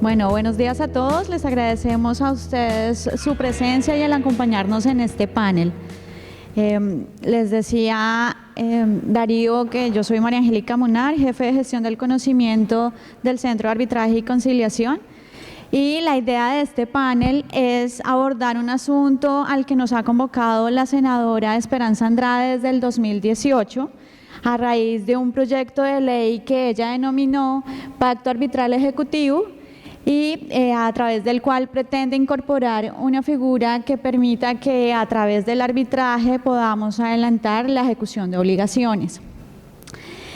Bueno, buenos días a todos. Les agradecemos a ustedes su presencia y el acompañarnos en este panel. Les decía Darío que yo soy María Angélica Munar, jefe de gestión del conocimiento del Centro de Arbitraje y Conciliación. Y la idea de este panel es abordar un asunto al que nos ha convocado la senadora Esperanza Andrade desde el 2018, a raíz de un proyecto de ley que ella denominó Pacto Arbitral Ejecutivo, y a través del cual pretende incorporar una figura que permita que a través del arbitraje podamos adelantar la ejecución de obligaciones.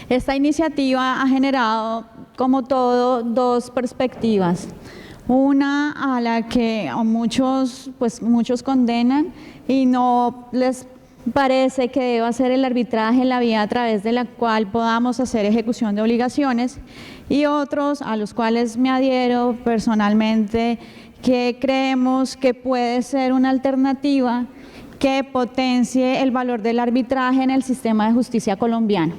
Esta iniciativa ha generado, como todo, dos perspectivas. Una a la que muchos condenan y no les parece que deba ser el arbitraje la vía a través de la cual podamos hacer ejecución de obligaciones, y otros a los cuales me adhiero personalmente, que creemos que puede ser una alternativa que potencie el valor del arbitraje en el sistema de justicia colombiano.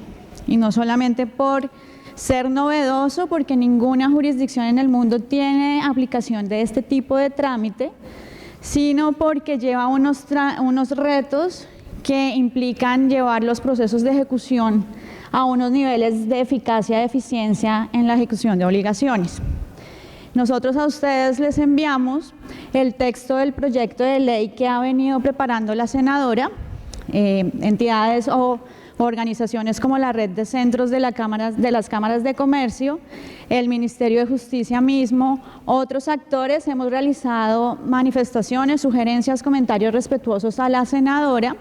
Y no solamente por ser novedoso, porque ninguna jurisdicción en el mundo tiene aplicación de este tipo de trámite, sino porque lleva unos retos que implican llevar los procesos de ejecución a unos niveles de eficacia y eficiencia en la ejecución de obligaciones. Nosotros a ustedes les enviamos el texto del proyecto de ley que ha venido preparando la senadora. Entidades o organizaciones como la Red de Centros de las Cámaras de Comercio, el Ministerio de Justicia mismo, otros actores, hemos realizado manifestaciones, sugerencias, comentarios respetuosos a la senadora,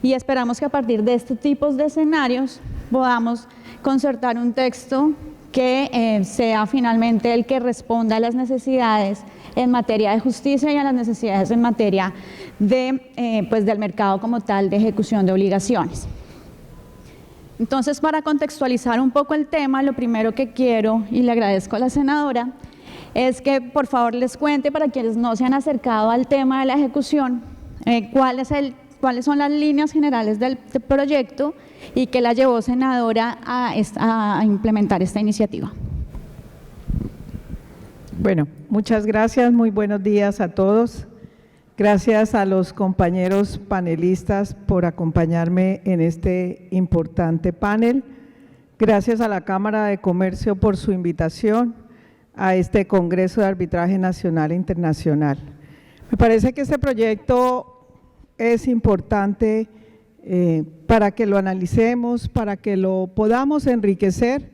y esperamos que a partir de este tipo de escenarios podamos concertar un texto que sea finalmente el que responda a las necesidades en materia de justicia y a las necesidades en materia de, del mercado como tal de ejecución de obligaciones. Entonces, para contextualizar un poco el tema, lo primero que quiero, y le agradezco a la senadora, es que por favor les cuente, para quienes no se han acercado al tema de la ejecución, cuáles son las líneas generales del proyecto y qué la llevó, senadora, a implementar esta iniciativa. Bueno, muchas gracias, muy buenos días a todos. Gracias a los compañeros panelistas por acompañarme en este importante panel. Gracias a la Cámara de Comercio por su invitación a este Congreso de Arbitraje Nacional e Internacional. Me parece que este proyecto es importante para que lo analicemos, para que lo podamos enriquecer.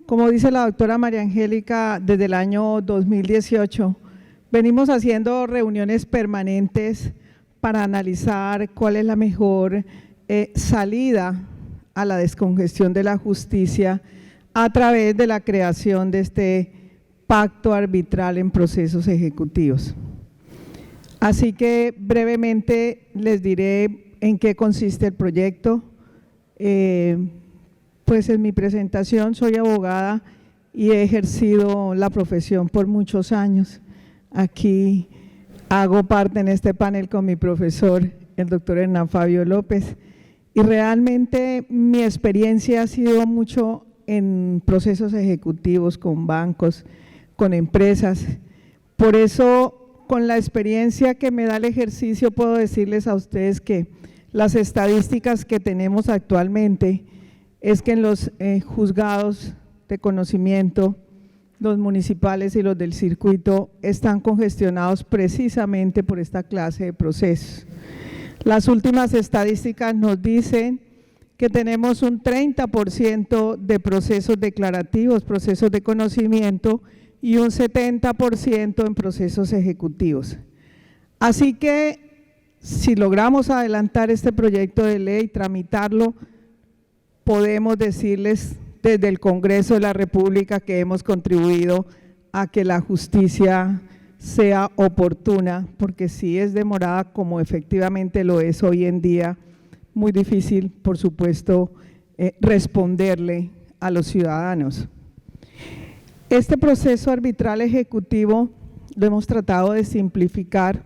Como dice la doctora María Angélica, desde el año 2018 venimos haciendo reuniones permanentes para analizar cuál es la mejor salida a la descongestión de la justicia a través de la creación de este pacto arbitral en procesos ejecutivos. Así que brevemente les diré en qué consiste el proyecto. Pues en mi presentación soy abogada y he ejercido la profesión por muchos años. Aquí hago parte en este panel con mi profesor, el doctor Hernán Fabio López, y realmente mi experiencia ha sido mucho en procesos ejecutivos con bancos, con empresas. Por eso, con la experiencia que me da el ejercicio, puedo decirles a ustedes que las estadísticas que tenemos actualmente es que en los juzgados de conocimiento, los municipales y los del circuito están congestionados precisamente por esta clase de procesos. Las últimas estadísticas nos dicen que tenemos un 30% de procesos declarativos, procesos de conocimiento, y un 70% en procesos ejecutivos. Así que si logramos adelantar este proyecto de ley, tramitarlo, podemos decirles desde el Congreso de la República que hemos contribuido a que la justicia sea oportuna, porque si es demorada, como efectivamente lo es hoy en día, muy difícil, por supuesto, responderle a los ciudadanos. Este proceso arbitral ejecutivo lo hemos tratado de simplificar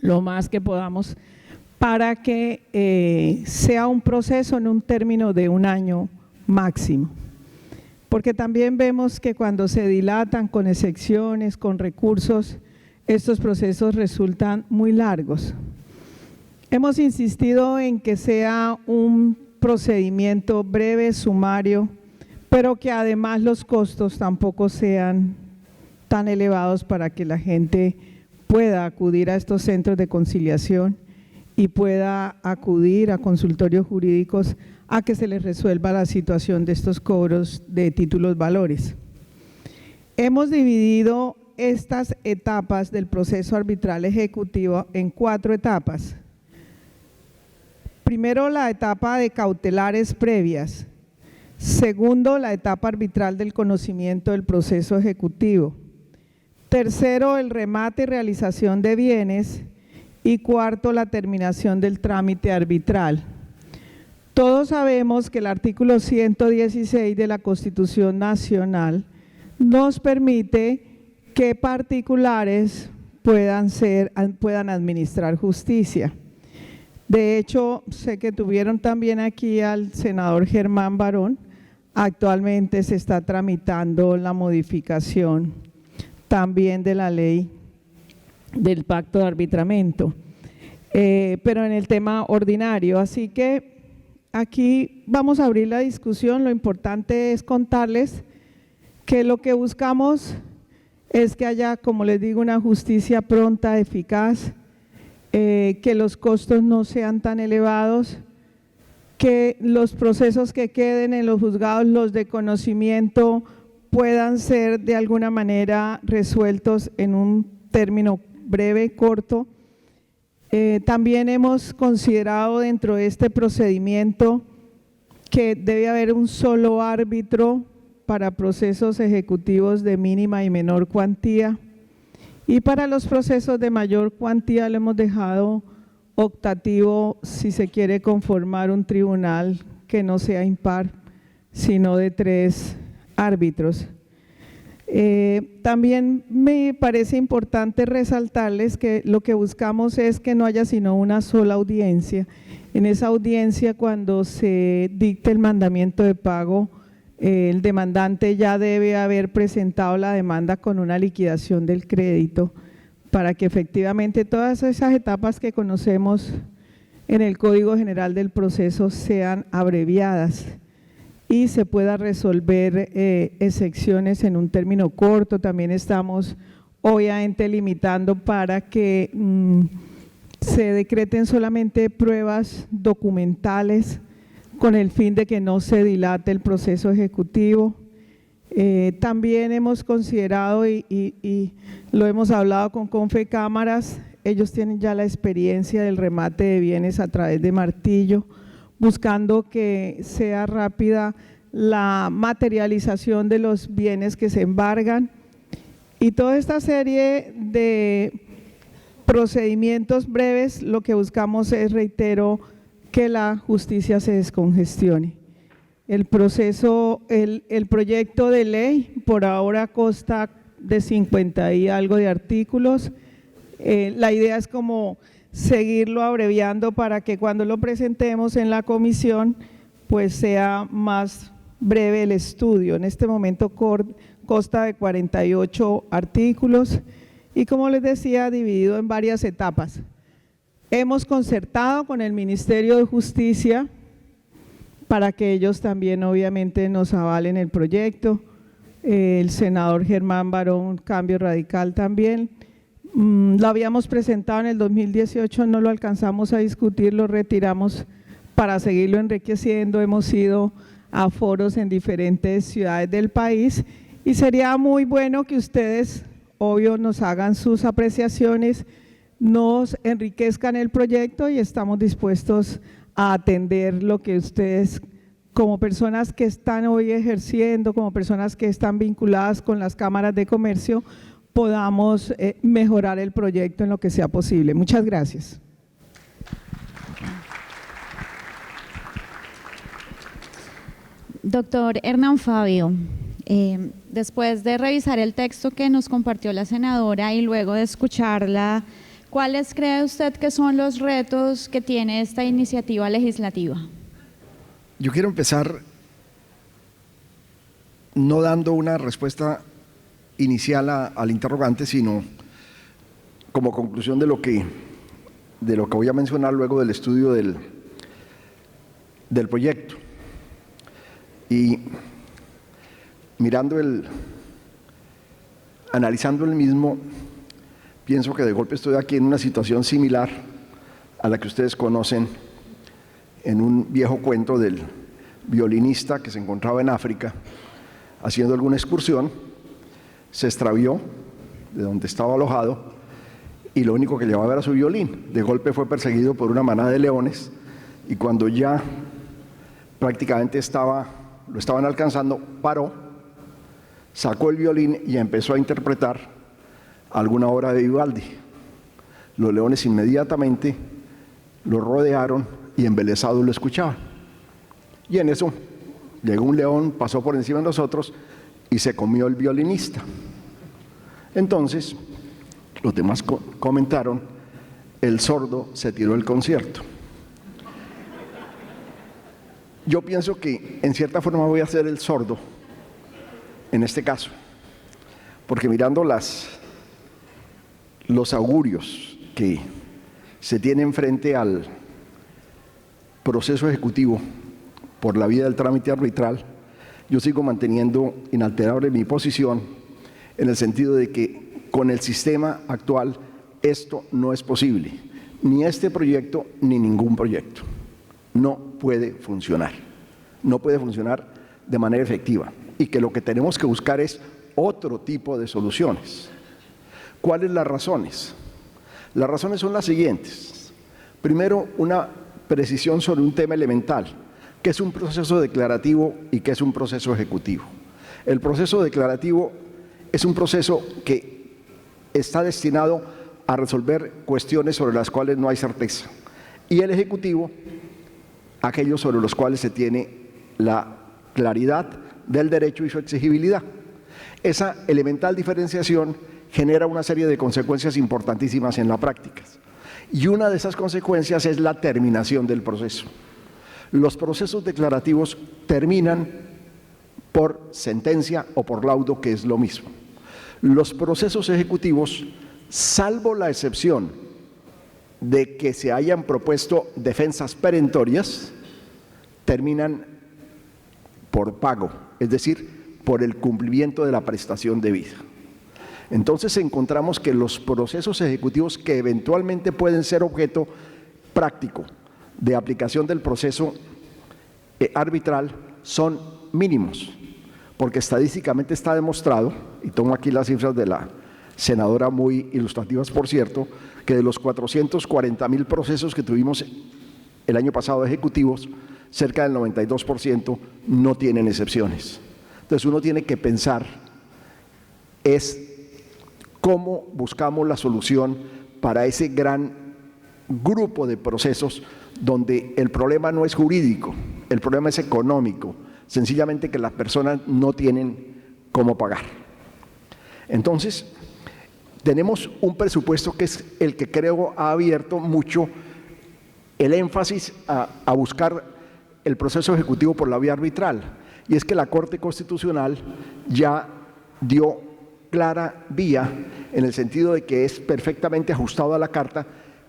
lo más que podamos para que sea un proceso en un término de un año máximo. porque también vemos que cuando se dilatan con excepciones, con recursos, estos procesos resultan muy largos. Hemos insistido en que sea un procedimiento breve, sumario, pero que además los costos tampoco sean tan elevados para que la gente pueda acudir a estos centros de conciliación y pueda acudir a consultorios jurídicos a que se les resuelva la situación de estos cobros de títulos valores. Hemos dividido estas etapas del proceso arbitral ejecutivo en 4 etapas. Primero, la etapa de cautelares previas. Segundo, la etapa arbitral del conocimiento del proceso ejecutivo. Tercero, el remate y realización de bienes. Y cuarto, la terminación del trámite arbitral. Todos sabemos que el artículo 116 de la Constitución Nacional nos permite que particulares puedan administrar justicia. De hecho, sé que tuvieron también aquí al senador Germán Barón. Actualmente se está tramitando la modificación también de la ley del pacto de arbitramiento, pero en el tema ordinario. Así que aquí vamos a abrir la discusión. Lo importante es contarles que lo que buscamos es que haya, como les digo, una justicia pronta, eficaz, que los costos no sean tan elevados, que los procesos que queden en los juzgados, los de conocimiento, puedan ser de alguna manera resueltos en un término breve, corto. También hemos considerado dentro de este procedimiento que debe haber un solo árbitro para procesos ejecutivos de mínima y menor cuantía, y para los procesos de mayor cuantía lo hemos dejado optativo si se quiere conformar un tribunal que no sea impar, sino de 3 árbitros. También me parece importante resaltarles que lo que buscamos es que no haya sino una sola audiencia. En esa audiencia, cuando se dicte el mandamiento de pago, el demandante ya debe haber presentado la demanda con una liquidación del crédito para que efectivamente todas esas etapas que conocemos en el Código General del Proceso sean abreviadas y se pueda resolver excepciones en un término corto. También estamos obviamente limitando para que se decreten solamente pruebas documentales con el fin de que no se dilate el proceso ejecutivo. También hemos considerado y lo hemos hablado con Confecámaras, ellos tienen ya la experiencia del remate de bienes a través de martillo, buscando que sea rápida la materialización de los bienes que se embargan, y toda esta serie de procedimientos breves. Lo que buscamos es, reitero, que la justicia se descongestione. El proceso, el proyecto de ley por ahora consta de 50 y algo de artículos. La idea es como seguirlo abreviando para que cuando lo presentemos en la comisión pues sea más breve el estudio. En este momento consta de 48 artículos y, como les decía, dividido en varias etapas. Hemos concertado con el Ministerio de Justicia para que ellos también obviamente nos avalen el proyecto. El senador Germán Barón, Cambio Radical, también. Lo habíamos presentado en el 2018, no lo alcanzamos a discutir, lo retiramos para seguirlo enriqueciendo. Hemos ido a foros en diferentes ciudades del país y sería muy bueno que ustedes, obvio, nos hagan sus apreciaciones, nos enriquezcan el proyecto, y estamos dispuestos a atender lo que ustedes, como personas que están hoy ejerciendo, como personas que están vinculadas con las cámaras de comercio, podamos mejorar el proyecto en lo que sea posible. Muchas gracias. Doctor Hernán Fabio, después de revisar el texto que nos compartió la senadora y luego de escucharla, ¿cuáles cree usted que son los retos que tiene esta iniciativa legislativa? Yo quiero empezar no dando una respuesta inicial al interrogante, sino como conclusión de lo que voy a mencionar luego del estudio del proyecto. Y analizando el mismo, pienso que de golpe estoy aquí en una situación similar a la que ustedes conocen en un viejo cuento del violinista que se encontraba en África haciendo alguna excursión, se extravió de donde estaba alojado y lo único que llevaba era su violín. De golpe fue perseguido por una manada de leones y cuando ya prácticamente lo estaban alcanzando, paró, sacó el violín y empezó a interpretar alguna obra de Vivaldi. Los leones inmediatamente lo rodearon y embelesados lo escuchaban. Y en eso llegó un león, pasó por encima de nosotros y se comió el violinista. Entonces, los demás comentaron, el sordo se tiró el concierto. Yo pienso que en cierta forma voy a ser el sordo en este caso, porque mirando los augurios que se tienen frente al proceso ejecutivo por la vía del trámite arbitral, yo sigo manteniendo inalterable mi posición en el sentido de que con el sistema actual esto no es posible, ni este proyecto ni ningún proyecto. No puede funcionar de manera efectiva y que lo que tenemos que buscar es otro tipo de soluciones. ¿Cuáles las razones? Las razones son las siguientes. Primero, una precisión sobre un tema elemental, que es un proceso declarativo y que es un proceso ejecutivo. El proceso declarativo es un proceso que está destinado a resolver cuestiones sobre las cuales no hay certeza, y el ejecutivo, aquellos sobre los cuales se tiene la claridad del derecho y su exigibilidad. Esa elemental diferenciación genera una serie de consecuencias importantísimas en la práctica. Y una de esas consecuencias es la terminación del proceso. Los procesos declarativos terminan por sentencia o por laudo, que es lo mismo. Los procesos ejecutivos, salvo la excepción de que se hayan propuesto defensas perentorias, terminan por pago, es decir, por el cumplimiento de la prestación debida. Entonces encontramos que los procesos ejecutivos que eventualmente pueden ser objeto práctico de aplicación del proceso arbitral son mínimos, porque estadísticamente está demostrado, y tomo aquí las cifras de la senadora muy ilustrativas por cierto, que de los 440.000 procesos que tuvimos el año pasado ejecutivos, cerca del 92% no tienen excepciones. Entonces uno tiene que pensar es cómo buscamos la solución para ese gran grupo de procesos donde el problema no es jurídico, el problema es económico, sencillamente que las personas no tienen cómo pagar. Entonces, tenemos un presupuesto que es el que creo ha abierto mucho el énfasis a buscar el proceso ejecutivo por la vía arbitral, y es que la Corte Constitucional ya dio clara vía en el sentido de que es perfectamente ajustado a la Carta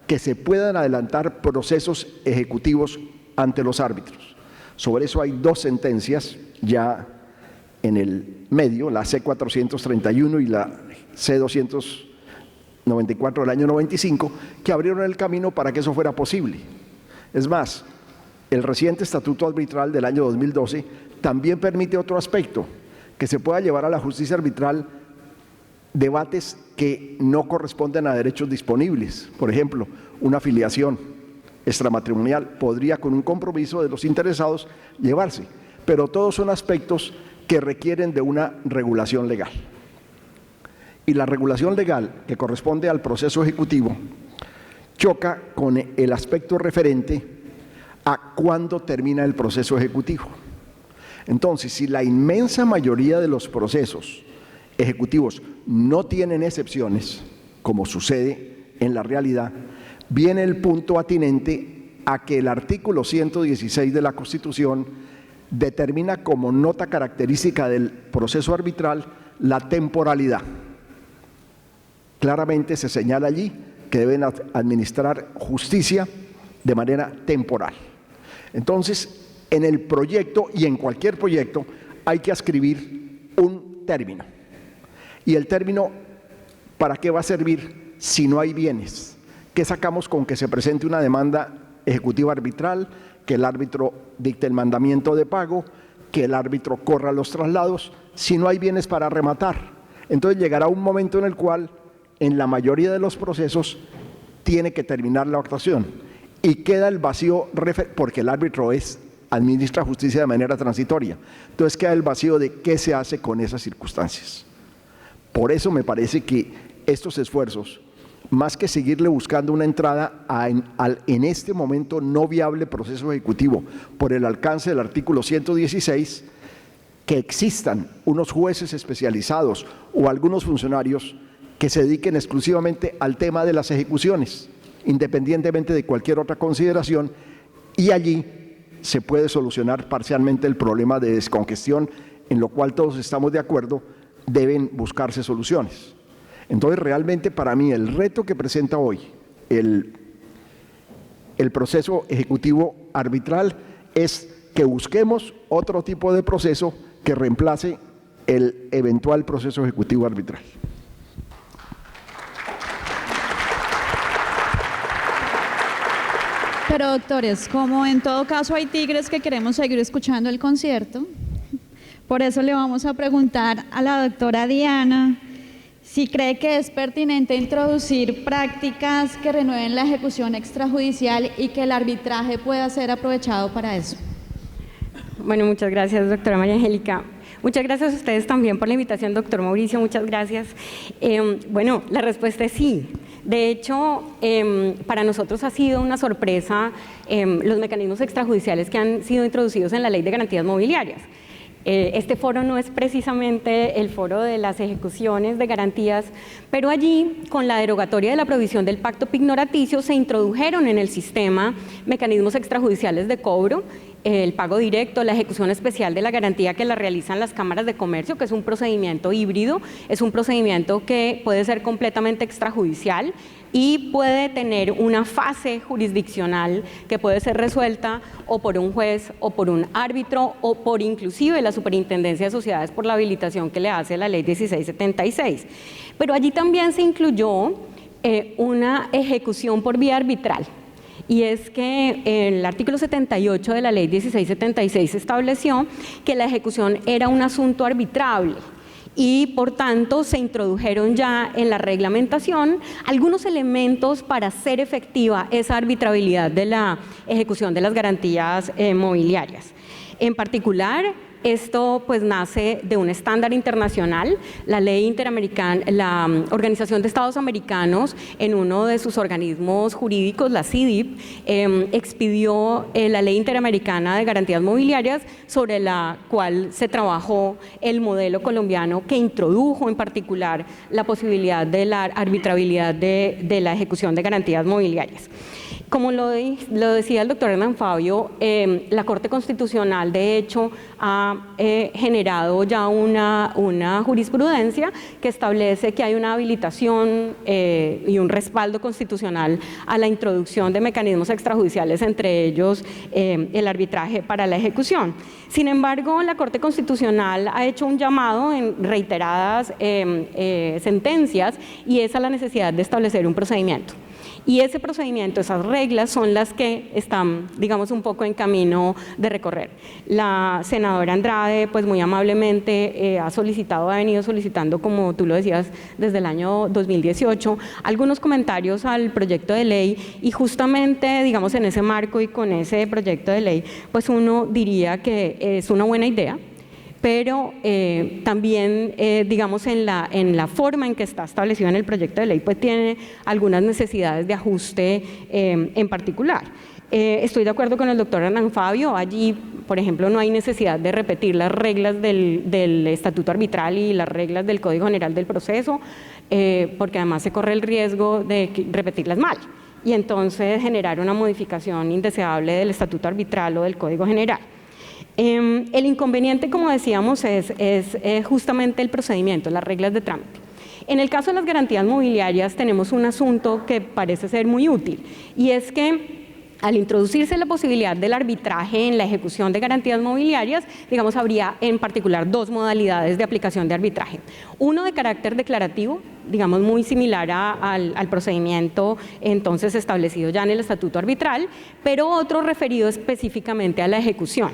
que se puedan adelantar procesos ejecutivos ante los árbitros. Sobre eso hay dos sentencias ya en el medio, la C-431 y la C-294 del año 95, que abrieron el camino para que eso fuera posible. Es más, el reciente Estatuto Arbitral del año 2012 también permite otro aspecto, que se pueda llevar a la justicia arbitral debates que no corresponden a derechos disponibles. Por ejemplo, una filiación extramatrimonial podría, con un compromiso de los interesados, llevarse, pero todos son aspectos que requieren de una regulación legal. Y la regulación legal que corresponde al proceso ejecutivo choca con el aspecto referente a cuándo termina el proceso ejecutivo. Entonces, si la inmensa mayoría de los procesos ejecutivos no tienen excepciones, como sucede en la realidad, viene el punto atinente a que el artículo 116 de la Constitución determina como nota característica del proceso arbitral la temporalidad. Claramente se señala allí que deben administrar justicia de manera temporal. Entonces, en el proyecto y en cualquier proyecto hay que escribir un término. ¿Y el término para qué va a servir si no hay bienes? ¿Qué sacamos con que se presente una demanda ejecutiva arbitral, que el árbitro dicte el mandamiento de pago, que el árbitro corra los traslados, si no hay bienes para rematar? Entonces llegará un momento en el cual, en la mayoría de los procesos, tiene que terminar la actuación y queda el vacío, porque el árbitro administra justicia de manera transitoria. Entonces queda el vacío de qué se hace con esas circunstancias. Por eso me parece que estos esfuerzos, más que seguirle buscando una entrada en este momento no viable proceso ejecutivo por el alcance del artículo 116, que existan unos jueces especializados o algunos funcionarios que se dediquen exclusivamente al tema de las ejecuciones, independientemente de cualquier otra consideración, y allí se puede solucionar parcialmente el problema de descongestión, en lo cual todos estamos de acuerdo, deben buscarse soluciones. Entonces, realmente para mí el reto que presenta hoy el proceso ejecutivo arbitral es que busquemos otro tipo de proceso que reemplace el eventual proceso ejecutivo arbitral. Pero doctores, como en todo caso hay tigres que queremos seguir escuchando el concierto, por eso le vamos a preguntar a la doctora Diana si cree que es pertinente introducir prácticas que renueven la ejecución extrajudicial y que el arbitraje pueda ser aprovechado para eso. Bueno, muchas gracias, doctora María Angélica. Muchas gracias a ustedes también por la invitación, doctor Mauricio, muchas gracias. Bueno, la respuesta es sí. De hecho, para nosotros ha sido una sorpresa los mecanismos extrajudiciales que han sido introducidos en la Ley de Garantías Mobiliarias. Este foro no es precisamente el foro de las ejecuciones de garantías, pero allí, con la derogatoria de la provisión del pacto pignoraticio, se introdujeron en el sistema mecanismos extrajudiciales de cobro, el pago directo, la ejecución especial de la garantía que la realizan las cámaras de comercio, que es un procedimiento híbrido, es un procedimiento que puede ser completamente extrajudicial y puede tener una fase jurisdiccional que puede ser resuelta o por un juez o por un árbitro o por inclusive la Superintendencia de Sociedades por la habilitación que le hace la Ley 1676. Pero allí también se incluyó una ejecución por vía arbitral. Y es que el artículo 78 de la Ley 1676 estableció que la ejecución era un asunto arbitrable y por tanto se introdujeron ya en la reglamentación algunos elementos para hacer efectiva esa arbitrabilidad de la ejecución de las garantías mobiliarias. En particular, esto pues nace de un estándar internacional. La ley interamericana, la Organización de Estados Americanos, en uno de sus organismos jurídicos, la CIDIP, expidió la Ley Interamericana de Garantías Mobiliarias, sobre la cual se trabajó el modelo colombiano que introdujo en particular la posibilidad de la arbitrabilidad de la ejecución de garantías mobiliarias. Como lo decía el doctor Hernán Fabio, la Corte Constitucional de hecho ha generado ya una jurisprudencia que establece que hay una habilitación y un respaldo constitucional a la introducción de mecanismos extrajudiciales, entre ellos el arbitraje para la ejecución. Sin embargo, la Corte Constitucional ha hecho un llamado en reiteradas sentencias y es a la necesidad de establecer un procedimiento. Y ese procedimiento, esas reglas son las que están, digamos, un poco en camino de recorrer. La senadora Andrade, pues muy amablemente ha venido solicitando, como tú lo decías, desde el año 2018, algunos comentarios al proyecto de ley y justamente, digamos, en ese marco y con ese proyecto de ley, pues uno diría que es una buena idea, pero también, digamos, en la forma en que está establecido en el proyecto de ley, pues tiene algunas necesidades de ajuste en particular. Estoy de acuerdo con el doctor Hernán Fabio, allí, por ejemplo, no hay necesidad de repetir las reglas del Estatuto Arbitral y las reglas del Código General del Proceso, porque además se corre el riesgo de repetirlas mal y entonces generar una modificación indeseable del Estatuto Arbitral o del Código General. El inconveniente, como decíamos, es justamente el procedimiento, las reglas de trámite. En el caso de las garantías mobiliarias tenemos un asunto que parece ser muy útil, y es que al introducirse la posibilidad del arbitraje en la ejecución de garantías mobiliarias, digamos, habría en particular dos modalidades de aplicación de arbitraje. Uno de carácter declarativo, digamos, muy similar al procedimiento entonces establecido ya en el estatuto arbitral, pero otro referido específicamente a la ejecución,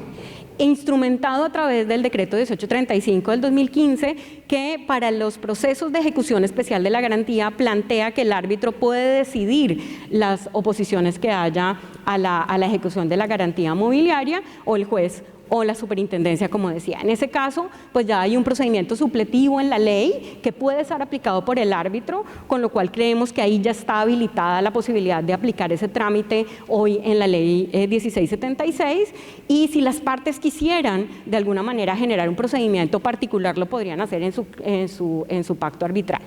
instrumentado a través del decreto 1835 del 2015, que para los procesos de ejecución especial de la garantía plantea que el árbitro puede decidir las oposiciones que haya a la ejecución de la garantía mobiliaria, o el juez o la superintendencia, como decía. En ese caso, pues ya hay un procedimiento supletivo en la ley que puede ser aplicado por el árbitro, con lo cual creemos que ahí ya está habilitada la posibilidad de aplicar ese trámite hoy en la ley 1676, y si las partes quisieran de alguna manera generar un procedimiento particular, lo podrían hacer en su pacto arbitral.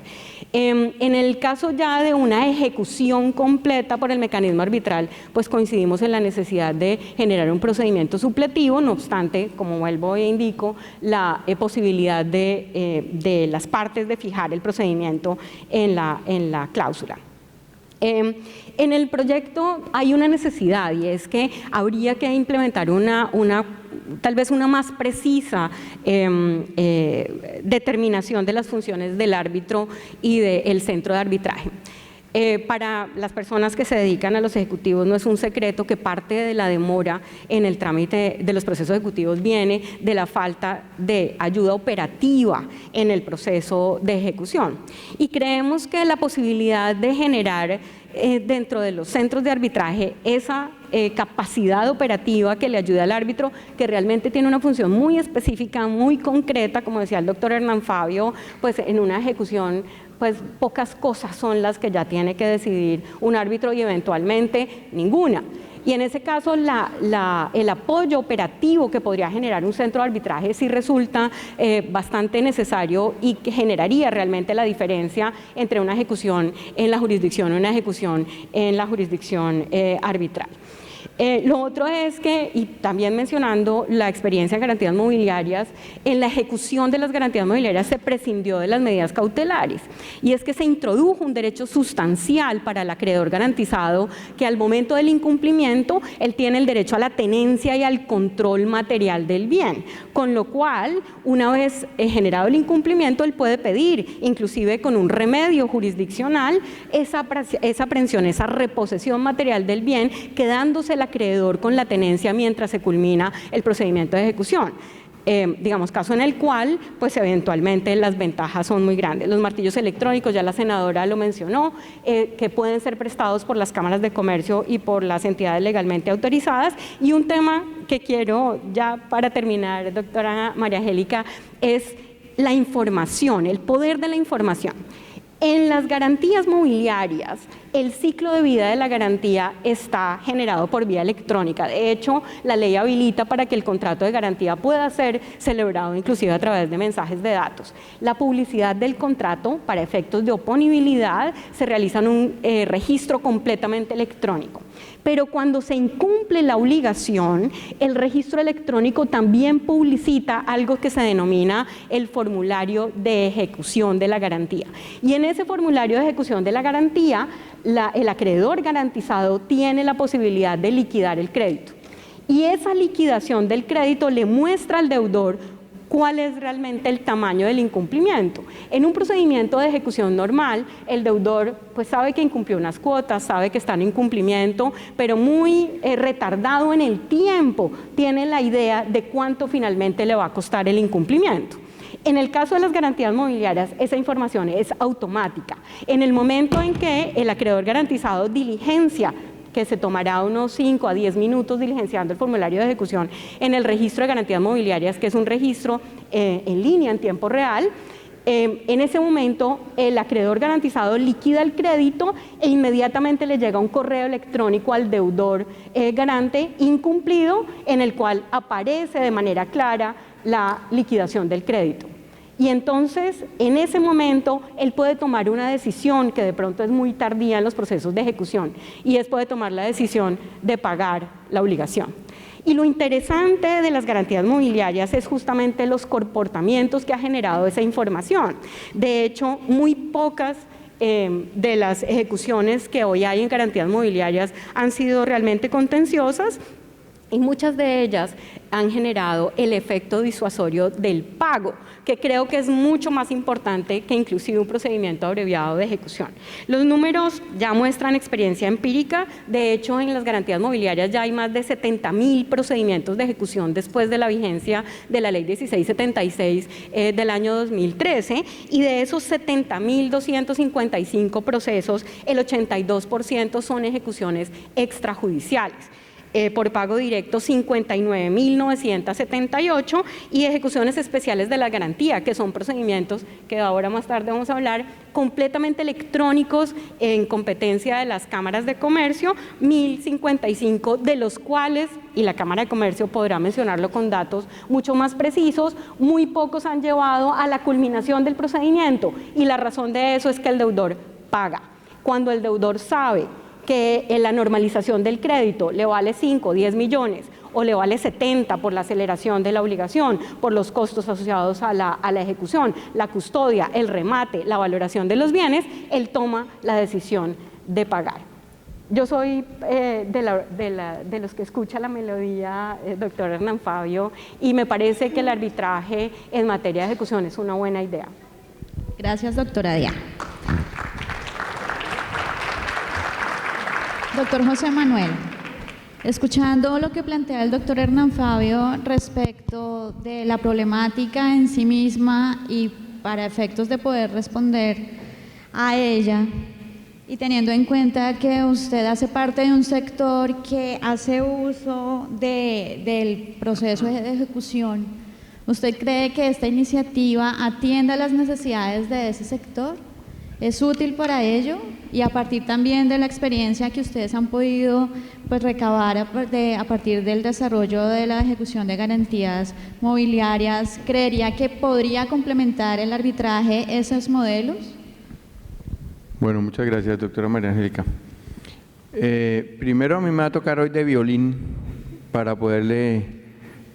En el caso ya de una ejecución completa por el mecanismo arbitral, pues coincidimos en la necesidad de generar un procedimiento supletivo, no obstante, como vuelvo e indico, la posibilidad de las partes de fijar el procedimiento en la cláusula. En el proyecto hay una necesidad, y es que habría que implementar tal vez una más precisa determinación de las funciones del árbitro y del centro de arbitraje. Para las personas que se dedican a los ejecutivos no es un secreto que parte de la demora en el trámite de los procesos ejecutivos viene de la falta de ayuda operativa en el proceso de ejecución. Y creemos que la posibilidad de generar dentro de los centros de arbitraje esa capacidad operativa que le ayuda al árbitro, que realmente tiene una función muy específica, muy concreta, como decía el doctor Hernán Fabio, pues en una ejecución pues pocas cosas son las que ya tiene que decidir un árbitro, y eventualmente ninguna. Y en ese caso el apoyo operativo que podría generar un centro de arbitraje sí resulta bastante necesario, y que generaría realmente la diferencia entre una ejecución en la jurisdicción y una ejecución en la jurisdicción arbitral. Lo otro es que, y también mencionando la experiencia en garantías mobiliarias, en la ejecución de las garantías mobiliarias se prescindió de las medidas cautelares, y es que se introdujo un derecho sustancial para el acreedor garantizado, que al momento del incumplimiento él tiene el derecho a la tenencia y al control material del bien, con lo cual una vez generado el incumplimiento él puede pedir, inclusive con un remedio jurisdiccional, esa aprehensión, esa reposesión material del bien, quedándose el acreedor con la tenencia mientras se culmina el procedimiento de ejecución. Digamos, caso en el cual pues eventualmente las ventajas son muy grandes. Los martillos electrónicos, ya la senadora lo mencionó, que pueden ser prestados por las cámaras de comercio y por las entidades legalmente autorizadas. Y un tema que quiero ya para terminar, doctora María Angélica, es la información, el poder de la información. En las garantías mobiliarias, el ciclo de vida de la garantía está generado por vía electrónica. De hecho, la ley habilita para que el contrato de garantía pueda ser celebrado inclusive a través de mensajes de datos. La publicidad del contrato para efectos de oponibilidad se realiza en un registro completamente electrónico. Pero cuando se incumple la obligación, el registro electrónico también publicita algo que se denomina el formulario de ejecución de la garantía. Y en ese formulario de ejecución de la garantía, el acreedor garantizado tiene la posibilidad de liquidar el crédito. Y esa liquidación del crédito le muestra al deudor cuál es realmente el tamaño del incumplimiento. En un procedimiento de ejecución normal, el deudor pues sabe que incumplió unas cuotas, sabe que está en incumplimiento, pero muy retardado en el tiempo, tiene la idea de cuánto finalmente le va a costar el incumplimiento. En el caso de las garantías mobiliarias, esa información es automática. En el momento en que el acreedor garantizado diligencia, que se tomará unos 5 a 10 minutos diligenciando el formulario de ejecución en el registro de garantías mobiliarias, que es un registro en línea en tiempo real, en ese momento el acreedor garantizado liquida el crédito e inmediatamente le llega un correo electrónico al deudor garante incumplido, en el cual aparece de manera clara la liquidación del crédito. Y entonces, en ese momento, él puede tomar una decisión que de pronto es muy tardía en los procesos de ejecución, y puede tomar la decisión de pagar la obligación. Y lo interesante de las garantías mobiliarias es justamente los comportamientos que ha generado esa información. De hecho, muy pocas de las ejecuciones que hoy hay en garantías mobiliarias han sido realmente contenciosas, y muchas de ellas han generado el efecto disuasorio del pago, que creo que es mucho más importante que inclusive un procedimiento abreviado de ejecución. Los números ya muestran experiencia empírica. De hecho, en las garantías mobiliarias ya hay más de 70.000 procedimientos de ejecución después de la vigencia de la Ley 1676 del año 2013, y de esos 70.255 procesos, el 82% son ejecuciones extrajudiciales. Por pago directo 59.978, y ejecuciones especiales de la garantía, que son procedimientos que ahora más tarde vamos a hablar, completamente electrónicos en competencia de las cámaras de comercio, 1.055, de los cuales, y la Cámara de Comercio podrá mencionarlo con datos mucho más precisos, muy pocos han llevado a la culminación del procedimiento, y la razón de eso es que el deudor paga. Cuando el deudor sabe que la normalización del crédito le vale 5 o 10 millones o le vale 70 por la aceleración de la obligación, por los costos asociados a la ejecución, la custodia, el remate, la valoración de los bienes, él toma la decisión de pagar. Yo soy de los que escucha la melodía, doctor Hernán Fabio, y me parece que el arbitraje en materia de ejecución es una buena idea. Gracias, doctora Diana. Doctor José Manuel, escuchando lo que plantea el doctor Hernán Fabio respecto de la problemática en sí misma y para efectos de poder responder a ella, y teniendo en cuenta que usted hace parte de un sector que hace uso del proceso de ejecución, ¿usted cree que esta iniciativa atiende a las necesidades de ese sector? ¿Es útil para ello? Y a partir también de la experiencia que ustedes han podido recabar a partir del desarrollo de la ejecución de garantías mobiliarias, ¿creería que podría complementar el arbitraje esos modelos? Bueno, muchas gracias, doctora María Angélica. Primero, a mí me va a tocar hoy de violín para poderle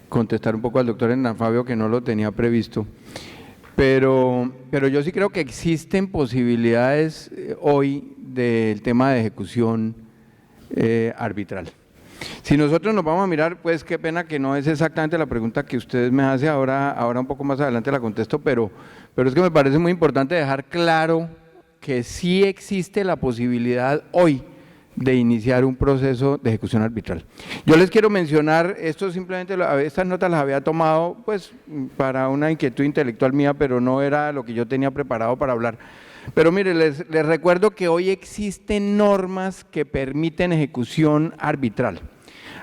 contestar un poco al doctor Hernán Fabio, que no lo tenía previsto. Pero yo sí creo que existen posibilidades hoy del tema de ejecución arbitral. Si nosotros nos vamos a mirar, pues qué pena que no es exactamente la pregunta que ustedes me hacen, ahora un poco más adelante la contesto, pero es que me parece muy importante dejar claro que sí existe la posibilidad hoy de iniciar un proceso de ejecución arbitral. Yo les quiero mencionar, esto simplemente, estas notas las había tomado pues para una inquietud intelectual mía, pero no era lo que yo tenía preparado para hablar. Pero mire, les recuerdo que hoy existen normas que permiten ejecución arbitral.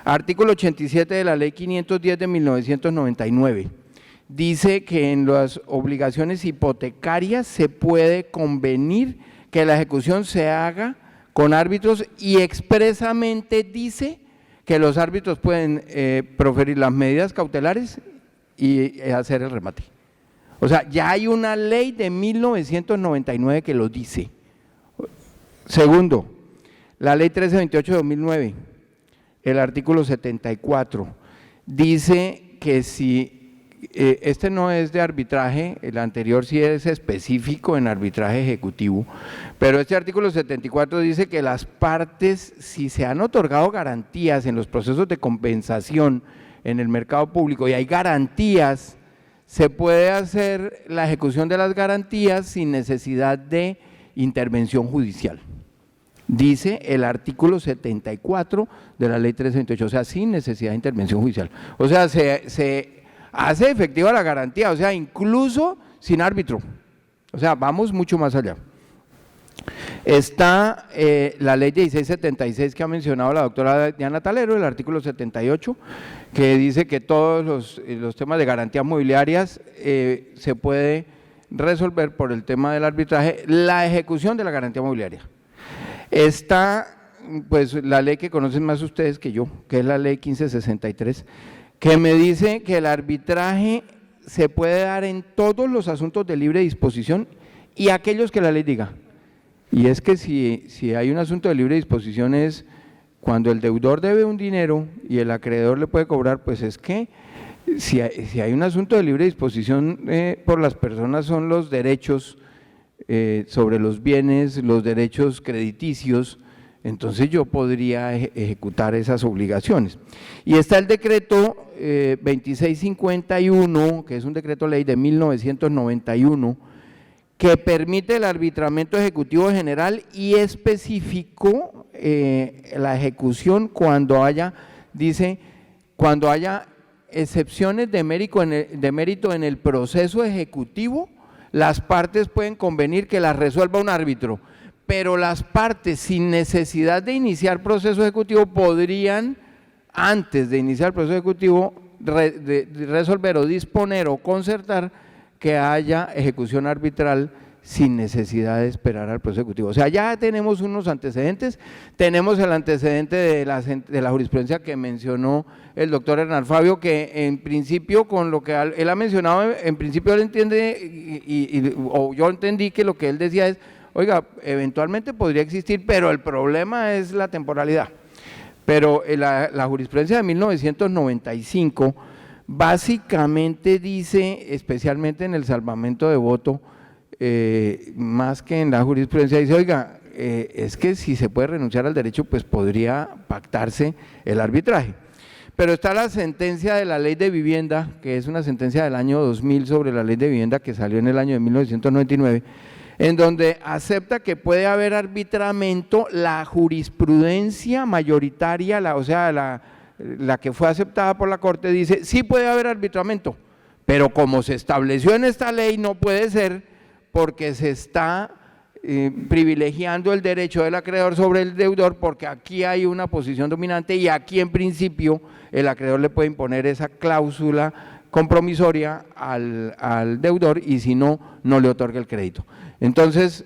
Artículo 87 de la Ley 510 de 1999. Dice que en las obligaciones hipotecarias se puede convenir que la ejecución se haga con árbitros, y expresamente dice que los árbitros pueden proferir las medidas cautelares y hacer el remate. O sea, ya hay una ley de 1999 que lo dice. Segundo, la ley 1328 de 2009, el artículo 74, dice que si este no es de arbitraje, el anterior sí es específico en arbitraje ejecutivo, pero este artículo 74 dice que las partes, si se han otorgado garantías en los procesos de compensación en el mercado público y hay garantías, se puede hacer la ejecución de las garantías sin necesidad de intervención judicial. Dice el artículo 74 de la ley 1328, o sea, sin necesidad de intervención judicial. O sea, se hace efectiva la garantía, o sea, incluso sin árbitro. O sea, vamos mucho más allá. Está la ley 1676 que ha mencionado la doctora Diana Talero, el artículo 78, que dice que todos los temas de garantías mobiliarias se puede resolver por el tema del arbitraje, la ejecución de la garantía mobiliaria. Está pues la ley que conocen más ustedes que yo, que es la ley 1563, que me dice que el arbitraje se puede dar en todos los asuntos de libre disposición y aquellos que la ley diga. Y es que si hay un asunto de libre disposición es cuando el deudor debe un dinero y el acreedor le puede cobrar, pues es que si hay un asunto de libre disposición por las personas, son los derechos sobre los bienes, los derechos crediticios, entonces yo podría ejecutar esas obligaciones. Y está el decreto 2651, que es un decreto ley de 1991, que permite el arbitramiento ejecutivo general y especificó la ejecución cuando haya, dice, cuando haya excepciones de mérito en el proceso ejecutivo, las partes pueden convenir que las resuelva un árbitro, pero las partes sin necesidad de iniciar proceso ejecutivo podrían, antes de iniciar el proceso ejecutivo, resolver o disponer o concertar que haya ejecución arbitral sin necesidad de esperar al proceso ejecutivo. O sea, ya tenemos unos antecedentes, tenemos el antecedente de la jurisprudencia que mencionó el doctor Hernán Fabio, que en principio con lo que él ha mencionado, en principio él entiende, o yo entendí que lo que él decía es, oiga, eventualmente podría existir, pero el problema es la temporalidad. Pero la jurisprudencia de 1995 básicamente dice, especialmente en el salvamento de voto, más que en la jurisprudencia, dice, oiga, es que si se puede renunciar al derecho, pues podría pactarse el arbitraje. Pero está la sentencia de la ley de vivienda, que es una sentencia del año 2000 sobre la ley de vivienda que salió en el año de 1999, en donde acepta que puede haber arbitramiento, la jurisprudencia mayoritaria, o sea, la que fue aceptada por la Corte dice, sí puede haber arbitramiento, pero como se estableció en esta ley no puede ser porque se está privilegiando el derecho del acreedor sobre el deudor, porque aquí hay una posición dominante y aquí en principio el acreedor le puede imponer esa cláusula compromisoria al deudor y si no, no le otorga el crédito. Entonces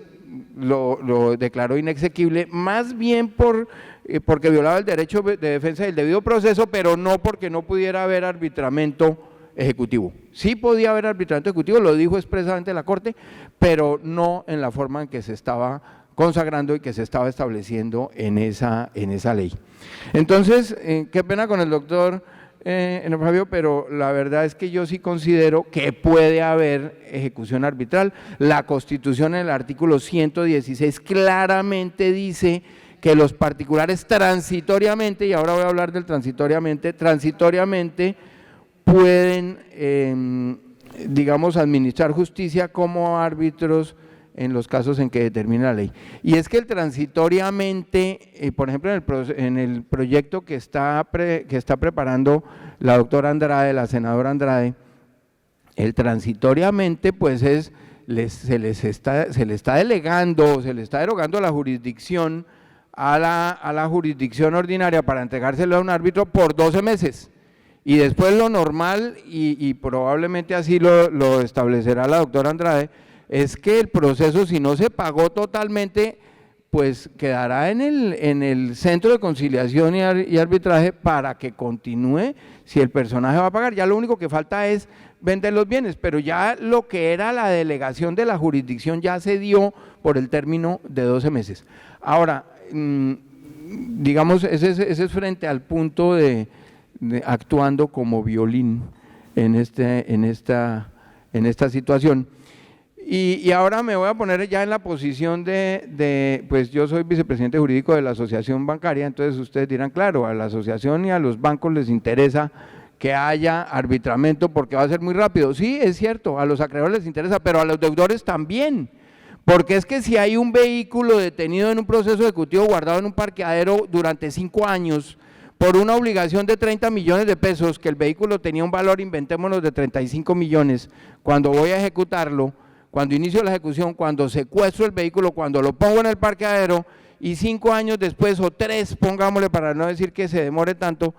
lo declaró inexequible, más bien porque violaba el derecho de defensa del debido proceso, pero no porque no pudiera haber arbitramiento ejecutivo. Sí podía haber arbitramiento ejecutivo, lo dijo expresamente la Corte, pero no en la forma en que se estaba consagrando y que se estaba estableciendo en esa ley. Entonces, qué pena con el doctor Fabio, pero la verdad es que yo sí considero que puede haber ejecución arbitral. La Constitución en el artículo 116 claramente dice que los particulares transitoriamente, y ahora voy a hablar del transitoriamente pueden, digamos, administrar justicia como árbitros en los casos en que determina la ley. Y es que el transitoriamente, por ejemplo, en el proyecto que está preparando la doctora Andrade, la senadora Andrade, el transitoriamente pues se le está delegando, se le está derogando la jurisdicción a la jurisdicción ordinaria para entregárselo a un árbitro por 12 meses. Y después lo normal, y probablemente así lo establecerá la doctora Andrade, es que el proceso, si no se pagó totalmente, pues quedará en el centro de conciliación y arbitraje para que continúe si el personaje va a pagar. Ya lo único que falta es vender los bienes, pero ya lo que era la delegación de la jurisdicción ya se dio por el término de 12 meses. Ahora, digamos, ese es frente al punto de actuando como violín en esta situación. Y ahora me voy a poner ya en la posición pues yo soy vicepresidente jurídico de la asociación bancaria, entonces ustedes dirán, claro, a la asociación y a los bancos les interesa que haya arbitramiento porque va a ser muy rápido. Sí, es cierto, a los acreedores les interesa, pero a los deudores también, porque es que si hay un vehículo detenido en un proceso ejecutivo guardado en un parqueadero durante 5 años, por una obligación de 30 millones de pesos, que el vehículo tenía un valor, inventémonos, de 35 millones, cuando voy a ejecutarlo, cuando inicio la ejecución, cuando secuestro el vehículo, cuando lo pongo en el parqueadero y 5 años después o 3, pongámosle para no decir que se demore tanto,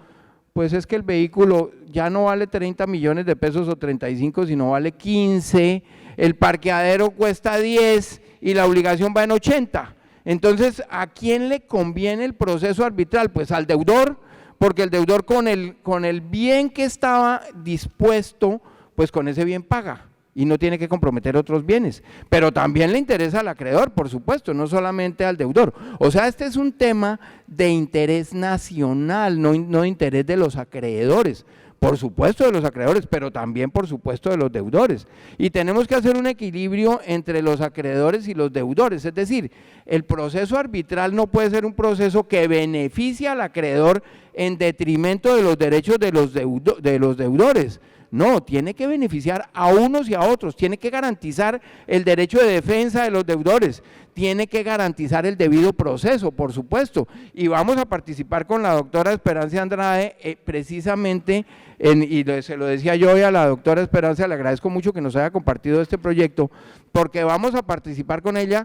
pues es que el vehículo ya no vale 30 millones de pesos o 35, sino vale 15, el parqueadero cuesta 10 y la obligación va en 80. Entonces, ¿a quién le conviene el proceso arbitral? Pues al deudor, porque el deudor con el bien que estaba dispuesto, pues con ese bien paga. y no tiene que comprometer otros bienes, pero también le interesa al acreedor, por supuesto, no solamente al deudor. O sea, este es un tema de interés nacional, no de interés de los acreedores. Por supuesto de los acreedores, pero también por supuesto de los deudores. Y tenemos que hacer un equilibrio entre los acreedores y los deudores, es decir, el proceso arbitral no puede ser un proceso que beneficie al acreedor en detrimento de los derechos de los deudores. No, tiene que beneficiar a unos y a otros, tiene que garantizar el derecho de defensa de los deudores, tiene que garantizar el debido proceso, por supuesto, y vamos a participar con la doctora Esperanza Andrade precisamente, se lo decía yo hoy a la doctora Esperanza, le agradezco mucho que nos haya compartido este proyecto, porque vamos a participar con ella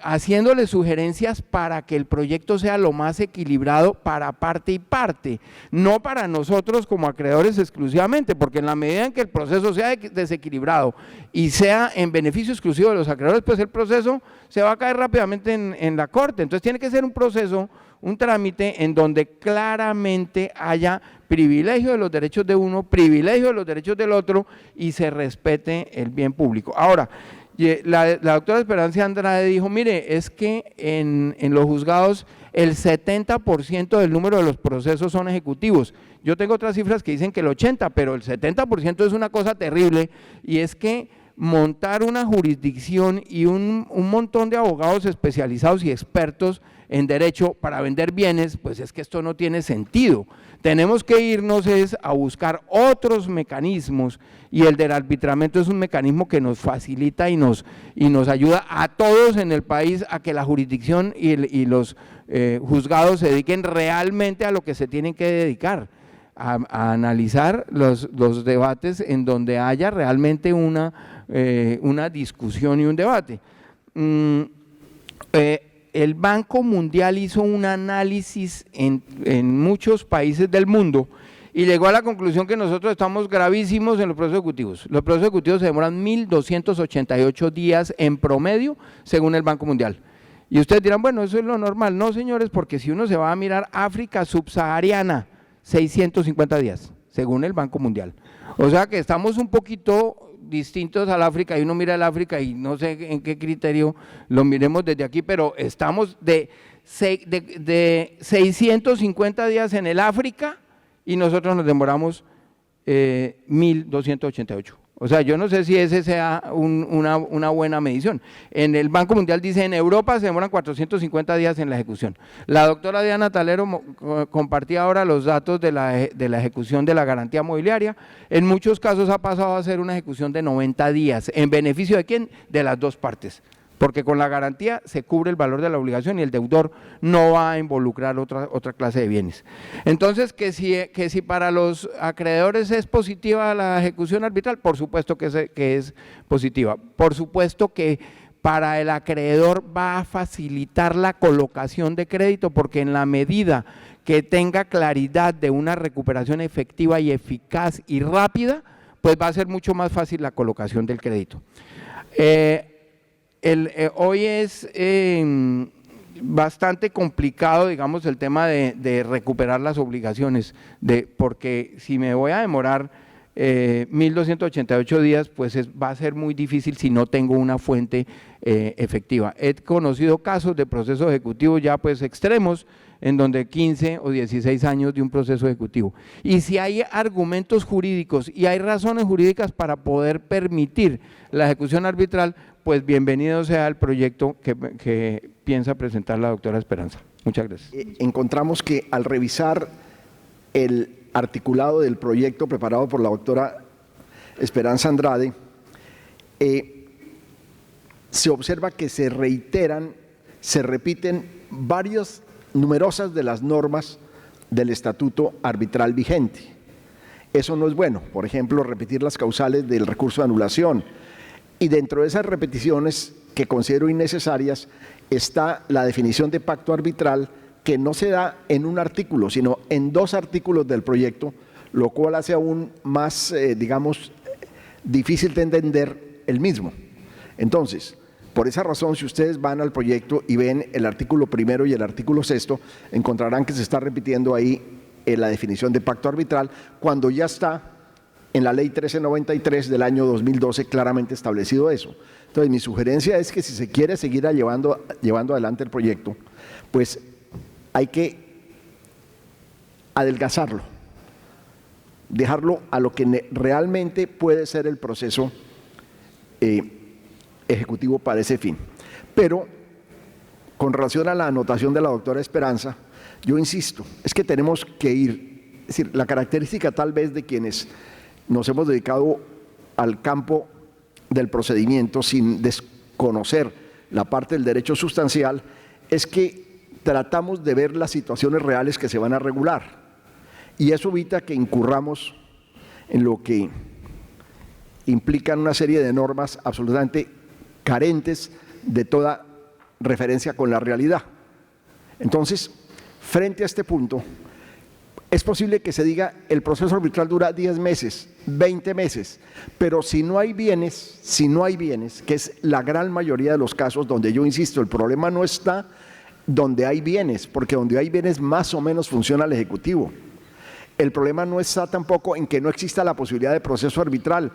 haciéndole sugerencias para que el proyecto sea lo más equilibrado para parte y parte, no para nosotros como acreedores exclusivamente, porque en la medida en que el proceso sea desequilibrado y sea en beneficio exclusivo de los acreedores, pues el proceso se va a caer rápidamente en la corte. Entonces tiene que ser un proceso, un trámite en donde claramente haya privilegio de los derechos de uno, privilegio de los derechos del otro y se respete el bien público. Ahora, la doctora Esperanza Andrade dijo, mire, es que en los juzgados el 70% del número de los procesos son ejecutivos. Yo tengo otras cifras que dicen que el 80%, pero el 70% es una cosa terrible, y es que montar una jurisdicción y un montón de abogados especializados y expertos en derecho para vender bienes, pues es que esto no tiene sentido. Tenemos que irnos a buscar otros mecanismos, y el del arbitramiento es un mecanismo que nos facilita y nos ayuda a todos en el país a que la jurisdicción y los juzgados se dediquen realmente a lo que se tienen que dedicar, a analizar los debates en donde haya realmente una discusión y un debate. El Banco Mundial hizo un análisis en muchos países del mundo y llegó a la conclusión que nosotros estamos gravísimos en los procesos ejecutivos. Los procesos ejecutivos se demoran 1.288 días en promedio, según el Banco Mundial. Y ustedes dirán, bueno, eso es lo normal. No, señores, porque si uno se va a mirar África subsahariana, 650 días, según el Banco Mundial. O sea que estamos un poquito distintos al África, y uno mira el África y no sé en qué criterio lo miremos desde aquí, pero estamos de 650 días en el África y nosotros nos demoramos 1.288. O sea, yo no sé si ese sea una buena medición. En el Banco Mundial dice, en Europa se demoran 450 días en la ejecución. La doctora Diana Talero compartía ahora los datos de la ejecución de la garantía mobiliaria. En muchos casos ha pasado a ser una ejecución de 90 días. ¿En beneficio de quién? De las dos partes. Porque con la garantía se cubre el valor de la obligación y el deudor no va a involucrar otra clase de bienes. Entonces, que si para los acreedores es positiva la ejecución arbitral, por supuesto que es positiva. Por supuesto que para el acreedor va a facilitar la colocación de crédito, porque en la medida que tenga claridad de una recuperación efectiva y eficaz y rápida, pues va a ser mucho más fácil la colocación del crédito. Hoy es bastante complicado, digamos, el tema de recuperar las obligaciones, porque si me voy a demorar 1.288 días, pues va a ser muy difícil si no tengo una fuente efectiva. He conocido casos de procesos ejecutivos ya pues extremos, en donde 15 o 16 años de un proceso ejecutivo. Y si hay argumentos jurídicos y hay razones jurídicas para poder permitir la ejecución arbitral, pues bienvenido sea el proyecto que piensa presentar la doctora Esperanza. Muchas gracias. Encontramos que al revisar el articulado del proyecto preparado por la doctora Esperanza Andrade, se observa que se repiten numerosas de las normas del estatuto arbitral vigente. Eso no es bueno. Por ejemplo, repetir las causales del recurso de anulación. Y dentro de esas repeticiones que considero innecesarias está la definición de pacto arbitral, que no se da en un artículo, sino en 2 artículos del proyecto, lo cual hace aún más, digamos, difícil de entender el mismo. Entonces, por esa razón, si ustedes van al proyecto y ven el artículo 1 y el artículo 6, encontrarán que se está repitiendo ahí la definición de pacto arbitral, cuando ya está en la ley 1393 del año 2012 claramente establecido eso. Entonces, mi sugerencia es que si se quiere seguir llevando adelante el proyecto, pues hay que adelgazarlo, dejarlo a lo que realmente puede ser el proceso ejecutivo para ese fin. Pero, con relación a la anotación de la doctora Esperanza, yo insisto, es que tenemos que ir, es decir, la característica tal vez de quienes nos hemos dedicado al campo del procedimiento sin desconocer la parte del derecho sustancial, es que tratamos de ver las situaciones reales que se van a regular, y eso evita que incurramos en lo que implican una serie de normas absolutamente carentes de toda referencia con la realidad. Entonces, frente a este punto, es posible que se diga el proceso arbitral dura 10 meses, 20 meses, pero si no hay bienes, que es la gran mayoría de los casos donde yo insisto, el problema no está donde hay bienes, porque donde hay bienes más o menos funciona el Ejecutivo. El problema no está tampoco en que no exista la posibilidad de proceso arbitral.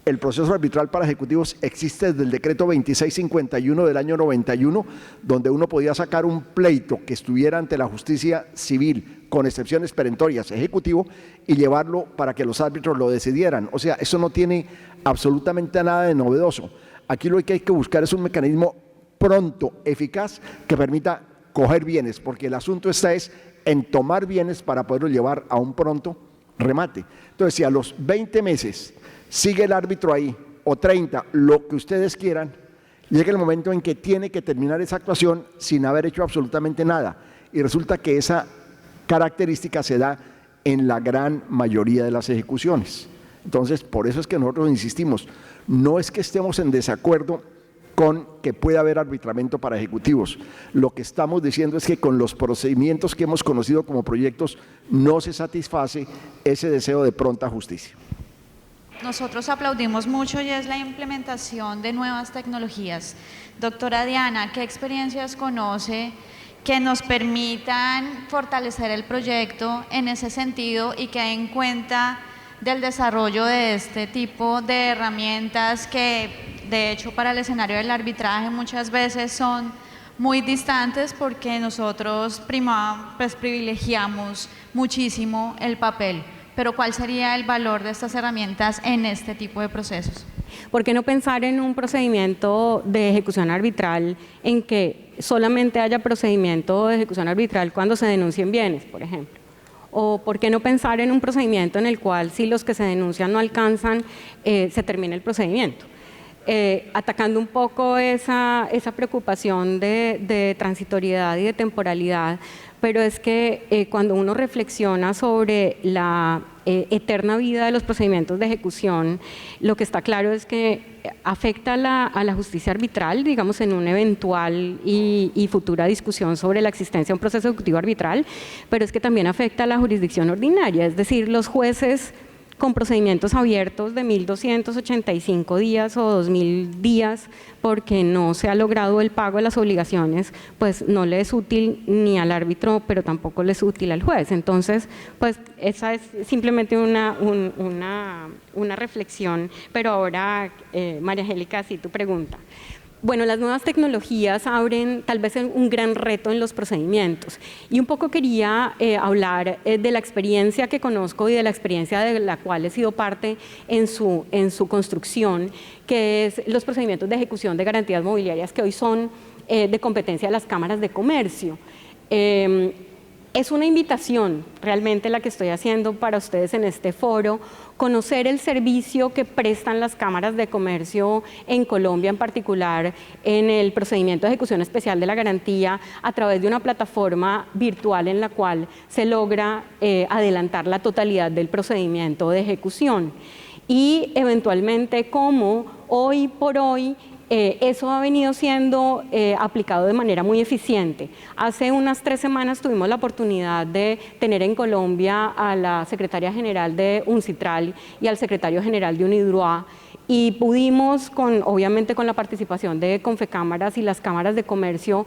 El proceso arbitral para ejecutivos existe desde el decreto 2651 del año 91, donde uno podía sacar un pleito que estuviera ante la justicia civil, con excepciones perentorias, ejecutivo, y llevarlo para que los árbitros lo decidieran. O sea, eso no tiene absolutamente nada de novedoso. Aquí lo que hay que buscar es un mecanismo pronto, eficaz, que permita coger bienes, porque el asunto está en tomar bienes para poderlo llevar a un pronto remate. Entonces, si a los 20 meses sigue el árbitro ahí, o 30, lo que ustedes quieran, llega el momento en que tiene que terminar esa actuación sin haber hecho absolutamente nada. Y resulta que esa característica se da en la gran mayoría de las ejecuciones. Entonces, por eso es que nosotros insistimos, no es que estemos en desacuerdo con que pueda haber arbitramiento para ejecutivos. Lo que estamos diciendo es que con los procedimientos que hemos conocido como proyectos no se satisface ese deseo de pronta justicia. Nosotros aplaudimos mucho y es la implementación de nuevas tecnologías. Doctora Diana, ¿qué experiencias conoce que nos permitan fortalecer el proyecto en ese sentido y que den cuenta del desarrollo de este tipo de herramientas que, de hecho, para el escenario del arbitraje muchas veces son muy distantes porque nosotros privilegiamos muchísimo el papel? Pero ¿cuál sería el valor de estas herramientas en este tipo de procesos? ¿Por qué no pensar en un procedimiento de ejecución arbitral en que solamente haya procedimiento de ejecución arbitral cuando se denuncien bienes, por ejemplo? ¿O por qué no pensar en un procedimiento en el cual, si los que se denuncian no alcanzan, se termine el procedimiento? Atacando un poco esa preocupación de transitoriedad y de temporalidad, pero es que cuando uno reflexiona sobre la eterna vida de los procedimientos de ejecución, lo que está claro es que afecta a la justicia arbitral, digamos, en una eventual y futura discusión sobre la existencia de un proceso ejecutivo arbitral, pero es que también afecta a la jurisdicción ordinaria, es decir, los jueces con procedimientos abiertos de 1.285 días o 2.000 días porque no se ha logrado el pago de las obligaciones, pues no le es útil ni al árbitro, pero tampoco le es útil al juez. Entonces, pues esa es simplemente una reflexión, pero ahora, María Angélica, sí, tu pregunta. Bueno, las nuevas tecnologías abren tal vez un gran reto en los procedimientos y un poco quería hablar de la experiencia que conozco y de la experiencia de la cual he sido parte en su construcción, que es los procedimientos de ejecución de garantías mobiliarias que hoy son de competencia de las cámaras de comercio. Es una invitación realmente la que estoy haciendo para ustedes en este foro, conocer el servicio que prestan las cámaras de comercio en Colombia, en particular en el procedimiento de ejecución especial de la garantía, a través de una plataforma virtual en la cual se logra adelantar la totalidad del procedimiento de ejecución. Y eventualmente cómo hoy por hoy eso ha venido siendo aplicado de manera muy eficiente. Hace unas 3 semanas tuvimos la oportunidad de tener en Colombia a la secretaria general de UNCITRAL y al secretario general de UNIDROIT, y pudimos, obviamente con la participación de Confecámaras y las cámaras de comercio,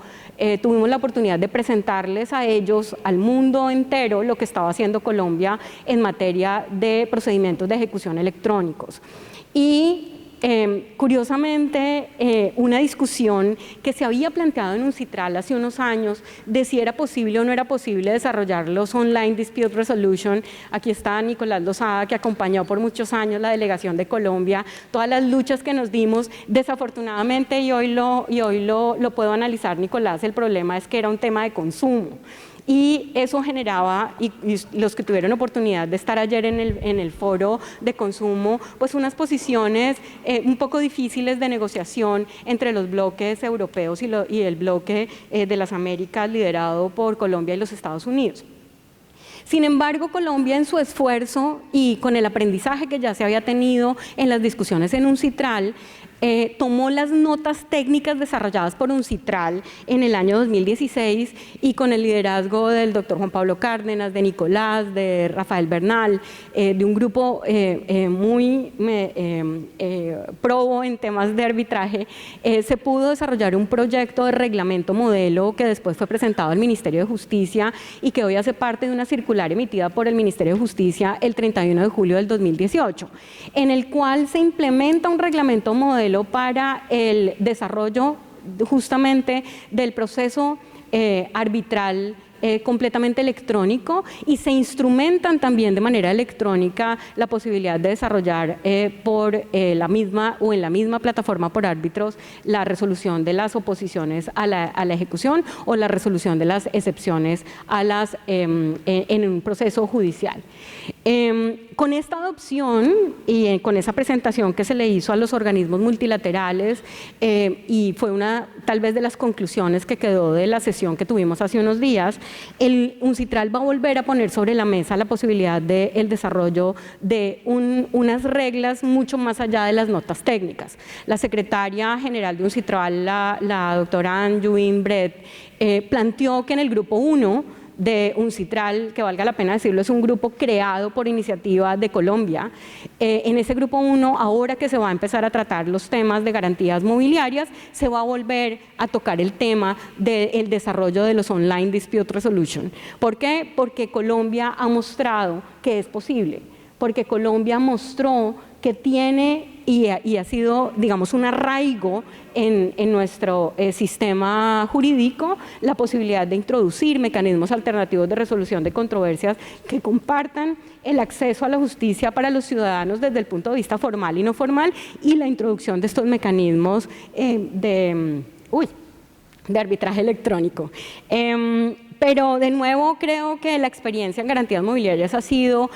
tuvimos la oportunidad de presentarles a ellos, al mundo entero, lo que estaba haciendo Colombia en materia de procedimientos de ejecución electrónicos. Y curiosamente, una discusión que se había planteado en UNCITRAL hace unos años de si era posible o no era posible desarrollar los Online Dispute Resolution. Aquí está Nicolás Lozada, que acompañó por muchos años la delegación de Colombia, todas las luchas que nos dimos. Desafortunadamente, y hoy lo puedo analizar, Nicolás, el problema es que era un tema de consumo. Y eso generaba, y los que tuvieron oportunidad de estar ayer en el foro de consumo, pues unas posiciones un poco difíciles de negociación entre los bloques europeos y el bloque de las Américas liderado por Colombia y los Estados Unidos. Sin embargo, Colombia, en su esfuerzo y con el aprendizaje que ya se había tenido en las discusiones en UNCITRAL, tomó las notas técnicas desarrolladas por UNCITRAL en el año 2016 y con el liderazgo del doctor Juan Pablo Cárdenas, de Nicolás, de Rafael Bernal, de un grupo muy probo en temas de arbitraje, se pudo desarrollar un proyecto de reglamento modelo que después fue presentado al Ministerio de Justicia y que hoy hace parte de una circular emitida por el Ministerio de Justicia el 31 de julio del 2018, en el cual se implementa un reglamento modelo para el desarrollo justamente del proceso arbitral completamente electrónico, y se instrumentan también de manera electrónica la posibilidad de desarrollar por la misma o en la misma plataforma por árbitros la resolución de las oposiciones a la ejecución o la resolución de las excepciones a en un proceso judicial. Con esta adopción y con esa presentación que se le hizo a los organismos multilaterales, y fue una tal vez de las conclusiones que quedó de la sesión que tuvimos hace unos días, el UNCITRAL va a volver a poner sobre la mesa la posibilidad del desarrollo de unas reglas mucho más allá de las notas técnicas. La secretaria general de UNCITRAL, la doctora Anjuin Brett, planteó que en el grupo 1 de UNCITRAL, que valga la pena decirlo, es un grupo creado por iniciativa de Colombia. En ese grupo 1, ahora que se va a empezar a tratar los temas de garantías mobiliarias, se va a volver a tocar el tema del desarrollo de los Online Dispute Resolution. ¿Por qué? Porque Colombia ha mostrado que es posible, porque Colombia mostró que tiene y ha sido, digamos, un arraigo en nuestro sistema jurídico la posibilidad de introducir mecanismos alternativos de resolución de controversias que compartan el acceso a la justicia para los ciudadanos desde el punto de vista formal y no formal, y la introducción de estos mecanismos de arbitraje electrónico. Pero de nuevo creo que la experiencia en garantías mobiliarias ha sido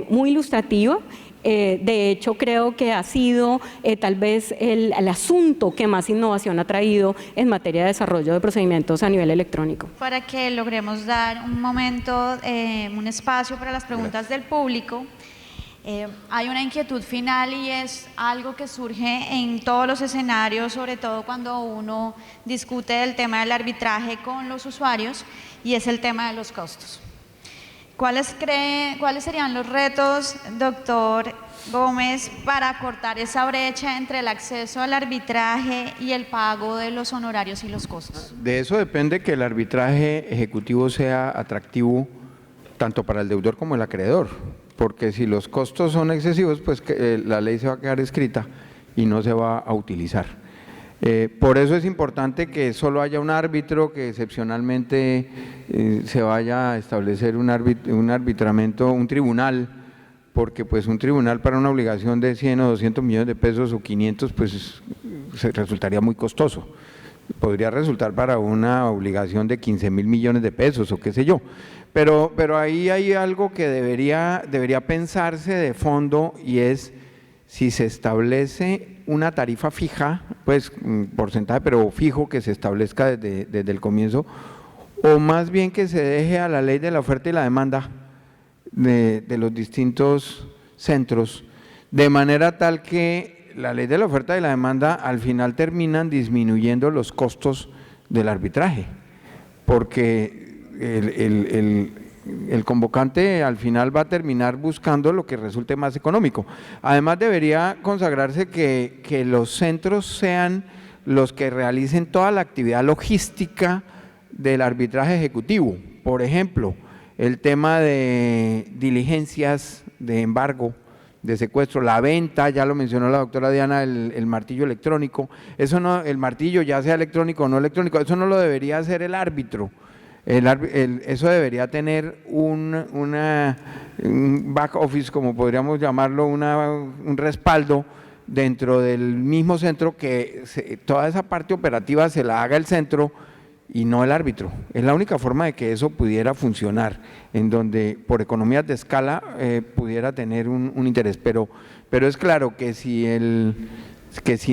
muy ilustrativa. De hecho, creo que ha sido tal vez el asunto que más innovación ha traído en materia de desarrollo de procedimientos a nivel electrónico. Para que logremos dar un momento, un espacio para las preguntas del público, hay una inquietud final y es algo que surge en todos los escenarios, sobre todo cuando uno discute el tema del arbitraje con los usuarios, y es el tema de los costos. ¿Cuáles serían los retos, doctor Gómez, para cortar esa brecha entre el acceso al arbitraje y el pago de los honorarios y los costos? De eso depende que el arbitraje ejecutivo sea atractivo tanto para el deudor como el acreedor, porque si los costos son excesivos, pues la ley se va a quedar escrita y no se va a utilizar. Por eso es importante que solo haya un árbitro, que excepcionalmente se vaya a establecer un arbitramento, un tribunal, porque pues un tribunal para una obligación de 100 o 200 millones de pesos o 500 pues resultaría muy costoso. Podría resultar para una obligación de 15.000 millones de pesos o qué sé yo. Pero ahí hay algo que debería pensarse de fondo, y es si se establece una tarifa fija, pues un porcentaje pero fijo que se establezca desde el comienzo, o más bien que se deje a la ley de la oferta y la demanda de los distintos centros, de manera tal que la ley de la oferta y la demanda al final terminan disminuyendo los costos del arbitraje, porque el convocante al final va a terminar buscando lo que resulte más económico. Además debería consagrarse que los centros sean los que realicen toda la actividad logística del arbitraje ejecutivo. Por ejemplo, el tema de diligencias, de embargo, de secuestro, la venta, ya lo mencionó la doctora Diana, el martillo electrónico, eso no, el martillo ya sea electrónico o no electrónico, eso no lo debería hacer el árbitro. Eso debería tener un back office, como podríamos llamarlo, un respaldo dentro del mismo centro, que toda esa parte operativa se la haga el centro y no el árbitro. Es la única forma de que eso pudiera funcionar, en donde por economías de escala pudiera tener un interés, pero es claro que si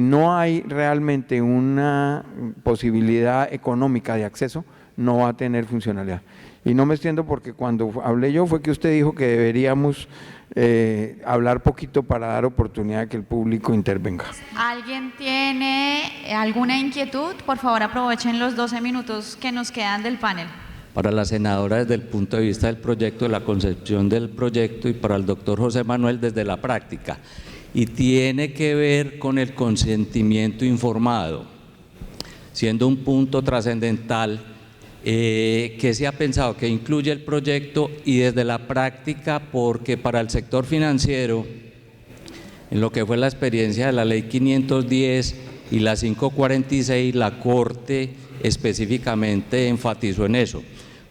no hay realmente una posibilidad económica de acceso, no va a tener funcionalidad. Y no me extiendo porque cuando hablé yo fue que usted dijo que deberíamos hablar poquito para dar oportunidad de que el público intervenga. ¿Alguien tiene alguna inquietud? Por favor, aprovechen los 12 minutos que nos quedan del panel. Para la senadora desde el punto de vista del proyecto, de la concepción del proyecto, y para el doctor José Manuel desde la práctica. Y tiene que ver con el consentimiento informado, siendo un punto trascendental que se ha pensado que incluye el proyecto y desde la práctica, porque para el sector financiero, en lo que fue la experiencia de la ley 510 y la 546, la Corte específicamente enfatizó en eso.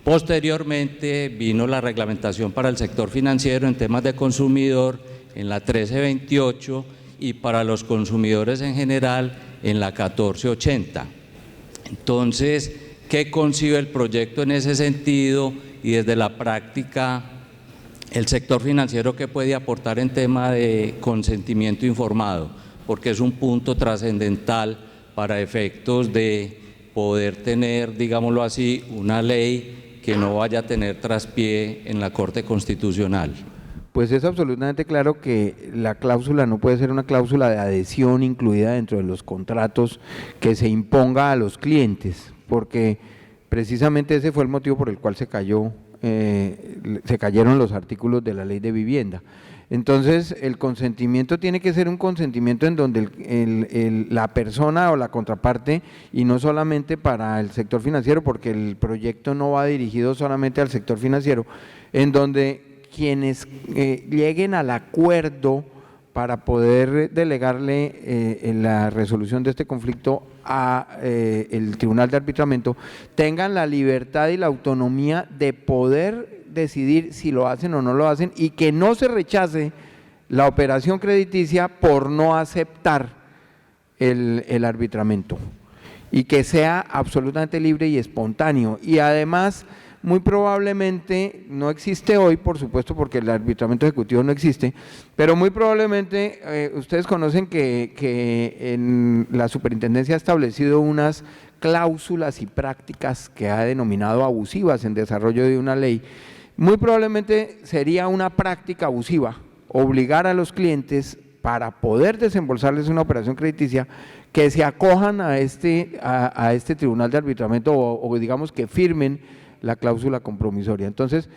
Posteriormente vino la reglamentación para el sector financiero en temas de consumidor en la 1328 y para los consumidores en general en la 1480. Entonces, ¿qué concibe el proyecto en ese sentido? Y desde la práctica, el sector financiero, ¿qué puede aportar en tema de consentimiento informado? Porque es un punto trascendental para efectos de poder tener, digámoslo así, una ley que no vaya a tener traspié en la Corte Constitucional. Pues es absolutamente claro que la cláusula no puede ser una cláusula de adhesión incluida dentro de los contratos que se imponga a los clientes, porque precisamente ese fue el motivo por el cual se cayeron los artículos de la ley de vivienda. Entonces, el consentimiento tiene que ser un consentimiento en donde la persona o la contraparte, y no solamente para el sector financiero, porque el proyecto no va dirigido solamente al sector financiero, en donde quienes lleguen al acuerdo para poder delegarle la resolución de este conflicto a el Tribunal de Arbitramiento, tengan la libertad y la autonomía de poder decidir si lo hacen o no lo hacen, y que no se rechace la operación crediticia por no aceptar el arbitramiento, y que sea absolutamente libre y espontáneo. Y además, muy probablemente, no existe hoy, por supuesto, porque el arbitramiento ejecutivo no existe, pero muy probablemente ustedes conocen que en la superintendencia ha establecido unas cláusulas y prácticas que ha denominado abusivas en desarrollo de una ley. Muy probablemente sería una práctica abusiva obligar a los clientes, para poder desembolsarles una operación crediticia, que se acojan a este Tribunal de Arbitramiento o digamos que firmen la cláusula compromisoria. Entonces,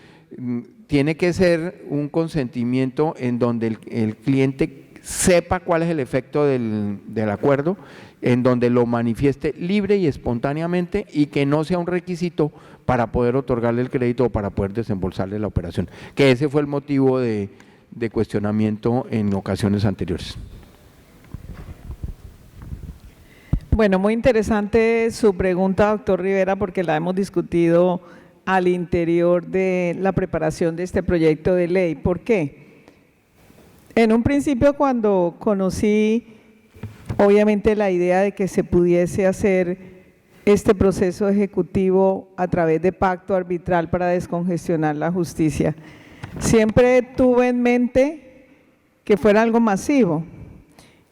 tiene que ser un consentimiento en donde el cliente sepa cuál es el efecto del acuerdo, en donde lo manifieste libre y espontáneamente, y que no sea un requisito para poder otorgarle el crédito o para poder desembolsarle la operación, que ese fue el motivo de cuestionamiento en ocasiones anteriores. Bueno, muy interesante su pregunta, doctor Rivera, porque la hemos discutido al interior de la preparación de este proyecto de ley. ¿Por qué? En un principio, cuando conocí obviamente la idea de que se pudiese hacer este proceso ejecutivo a través de pacto arbitral para descongestionar la justicia, siempre tuve en mente que fuera algo masivo,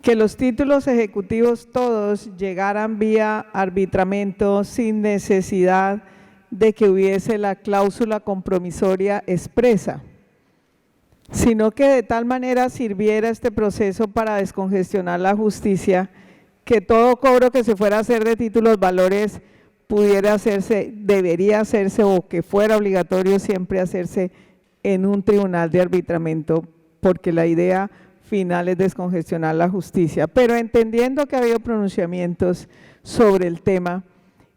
que los títulos ejecutivos todos llegaran vía arbitramiento sin necesidad de que hubiese la cláusula compromisoria expresa. sino que de tal manera sirviera este proceso para descongestionar la justicia, que todo cobro que se fuera a hacer de títulos valores pudiera hacerse, debería hacerse o que fuera obligatorio siempre hacerse en un tribunal de arbitramiento, porque la idea final es descongestionar la justicia. Pero entendiendo que ha habido pronunciamientos sobre el tema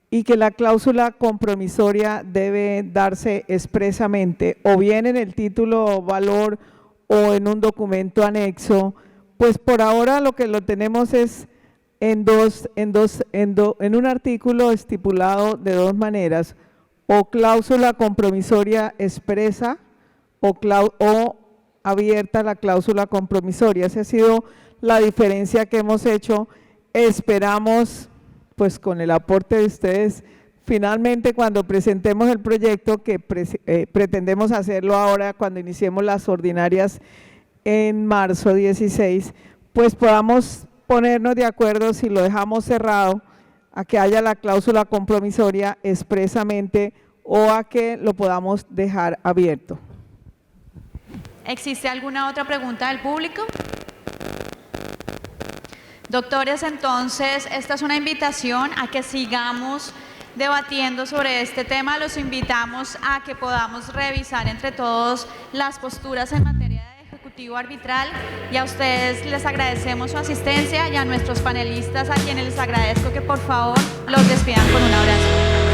y que la cláusula compromisoria debe darse expresamente o bien en el título valor o en un documento anexo, pues por ahora lo que lo tenemos es en un artículo estipulado de dos maneras, o cláusula compromisoria expresa o abierta la cláusula compromisoria. Esa ha sido la diferencia que hemos hecho. Esperamos, pues con el aporte de ustedes, finalmente cuando presentemos el proyecto, que pretendemos hacerlo ahora cuando iniciemos las ordinarias en marzo 16, pues podamos ponernos de acuerdo si lo dejamos cerrado a que haya la cláusula compromisoria expresamente o a que lo podamos dejar abierto. ¿Existe alguna otra pregunta del público? Doctores, entonces, esta es una invitación a que sigamos debatiendo sobre este tema. Los invitamos a que podamos revisar entre todos las posturas en materia de ejecutivo arbitral, y a ustedes les agradecemos su asistencia, y a nuestros panelistas, a quienes les agradezco que por favor los despidan con un abrazo.